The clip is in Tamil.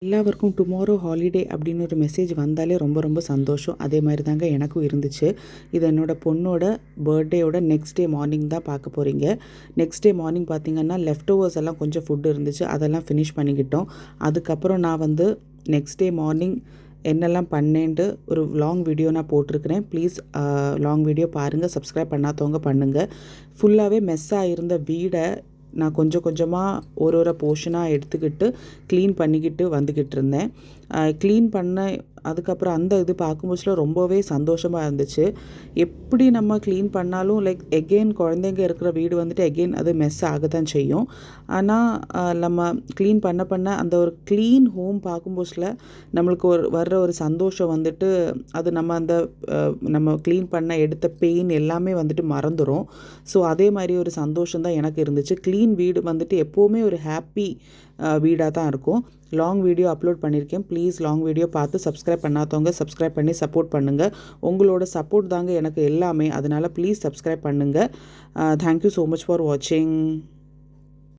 எல்லாருக்கும் டுமாரோ ஹாலிடே அப்படின்னு ஒரு மெசேஜ் வந்தாலே ரொம்ப ரொம்ப சந்தோஷம். அதே மாதிரி தாங்க எனக்கும் இருந்துச்சு. இது என்னோட பொண்ணோட பர்த்டேயோட நெக்ஸ்ட் டே மார்னிங் தான் பார்க்க போகிறீங்க. நெக்ஸ்ட் டே மார்னிங் பார்த்திங்கன்னா லெஃப்ட் ஓவர்ஸ் எல்லாம் கொஞ்சம் ஃபுட் இருந்துச்சு, அதெல்லாம் ஃபினிஷ் பண்ணிக்கிட்டோம். அதுக்கப்புறம் நான் வந்து நெக்ஸ்ட் டே மார்னிங் என்னெல்லாம் பண்ணேன்ட்டு ஒரு லாங் வீடியோ நான் போட்டிருக்கிறேன். ப்ளீஸ் லாங் வீடியோ பாருங்கள். சப்ஸ்கிரைப் பண்ணாதவங்க பண்ணுங்கள். ஃபுல்லாகவே மெஸ்ஸாக இருந்த வீடை நான் கொஞ்சம் கொஞ்சமாக ஒரு போர்ஷனாக எடுத்துக்கிட்டு க்ளீன் பண்ணிக்கிட்டு வந்துக்கிட்டு இருந்தேன். க்ளீன் பண்ண அதுக்கப்புறம் அந்த இது பார்க்கும்போதுல ரொம்பவே சந்தோஷமாக இருந்துச்சு. எப்படி நம்ம க்ளீன் பண்ணாலும் லைக் எகெயின் குழந்தைங்க இருக்கிற வீடு வந்துட்டு எகெயின் அது மெஸ் ஆக தான் செய்யும். ஆனால் நம்ம க்ளீன் பண்ண அந்த ஒரு க்ளீன் ஹோம் பார்க்கும்போதுல நம்மளுக்கு வர்ற ஒரு சந்தோஷம் வந்துட்டு அது நம்ம க்ளீன் பண்ண எடுத்த பெயின் எல்லாமே வந்துட்டு மறந்துடும். ஸோ அதே மாதிரி ஒரு சந்தோஷம் தான் எனக்கு இருந்துச்சு. க்ளீன் வீடு வந்துட்டு எப்போவுமே ஒரு ஹாப்பி வீடாக தான் இருக்கும். லாங் வீடியோ அப்லோட் பண்ணியிருக்கேன். ப்ளீஸ் லாங் வீடியோ பார்த்து சப்ஸ்கிரைப் பண்ணாதவங்க சப்ஸ்கிரைப் பண்ணி சப்போர்ட் பண்ணுங்கள். உங்களோட சப்போர்ட் தாங்க எனக்கு எல்லாமே. அதனால் ப்ளீஸ் சப்ஸ்கிரைப் பண்ணுங்கள். தேங்க்யூ ஸோ மச் ஃபார் வாட்சிங்.